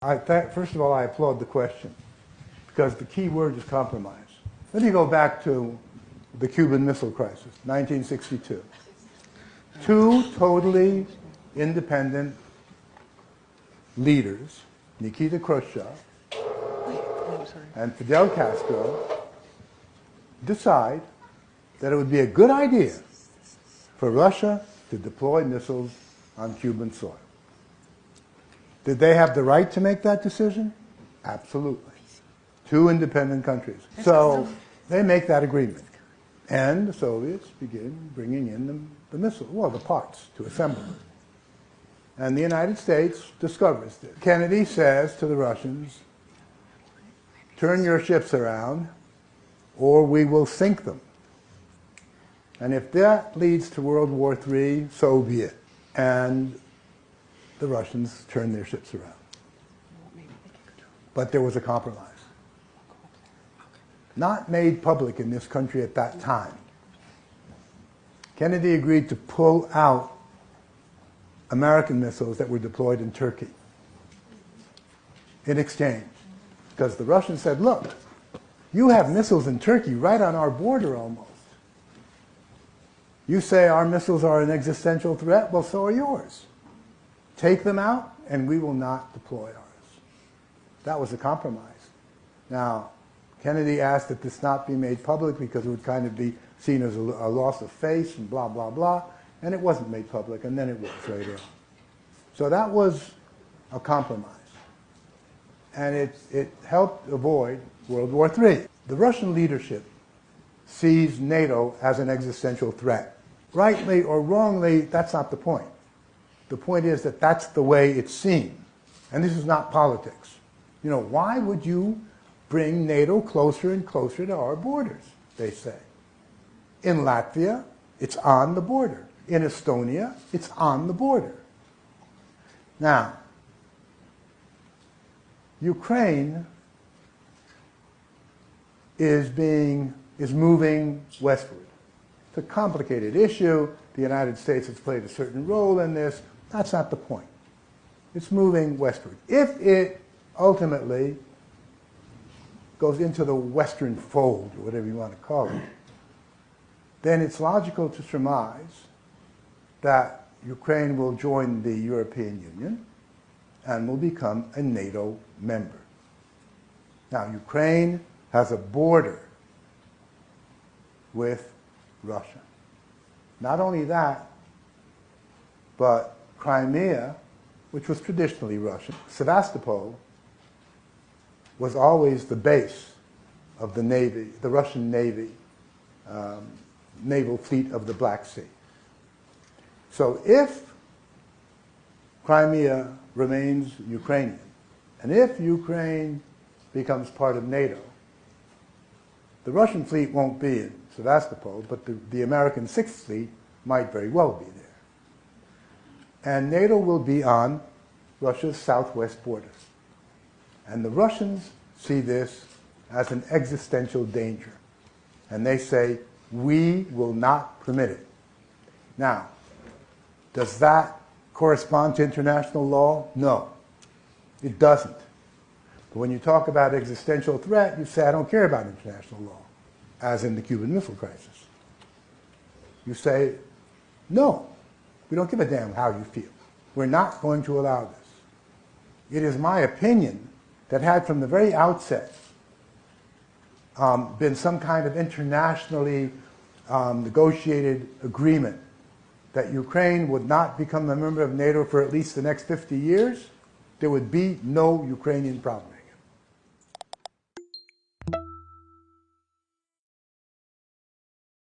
First of all, I applaud the question because the key word is compromise. Let me go back to the Cuban Missile Crisis, 1962. Two totally independent leaders, Nikita Khrushchev and Fidel Castro, decide that it would be a good idea for Russia to deploy missiles on Cuban soil. Did they have the right to make that decision? Absolutely. Two independent countries. So they make that agreement. And the Soviets begin bringing in the missiles, well, the parts to assemble them. And the United States discovers this. Kennedy says to the Russians, turn your ships around or we will sink them. And if that leads to World War III, so be it. And the Russians turned their ships around. But there was a compromise. Not made public in this country at that time. Kennedy agreed to pull out American missiles that were deployed in Turkey in exchange. Because the Russians said, look, you have missiles in Turkey right on our border almost. You say our missiles are an existential threat, well, so are yours. Take them out and we will not deploy ours. That was a compromise. Now, Kennedy asked that this not be made public because it would kind of be seen as a loss of face and blah, blah, blah. And it wasn't made public, and then it was later on. So that was a compromise. And it helped avoid World War III. The Russian leadership sees NATO as an existential threat. Rightly or wrongly, that's not the point. The point is that that's the way it's seen. And this is not politics. You know, why would you bring NATO closer and closer to our borders, they say. In Latvia, it's on the border. In Estonia, it's on the border. Now, Ukraine is moving westward. It's a complicated issue. The United States has played a certain role in this. That's not the point. It's moving westward. If it ultimately goes into the Western fold, or whatever you want to call it, then it's logical to surmise that Ukraine will join the European Union and will become a NATO member. Now, Ukraine has a border with Russia. Not only that, but Crimea, which was traditionally Russian, Sevastopol was always the base of the Navy, the Russian Navy, naval fleet of the Black Sea. So if Crimea remains Ukrainian, and if Ukraine becomes part of NATO, the Russian fleet won't be in Sevastopol, but the American Sixth Fleet might very well be there. And NATO will be on Russia's southwest border. And the Russians see this as an existential danger. And they say, we will not permit it. Now, does that correspond to international law? No, it doesn't. But when you talk about existential threat, you say, I don't care about international law, as in the Cuban Missile Crisis. You say, no, we don't give a damn how you feel. We're not going to allow this. It is my opinion that had from the very outset been some kind of internationally negotiated agreement that Ukraine would not become a member of NATO for at least the next 50 years, there would be no Ukrainian problem.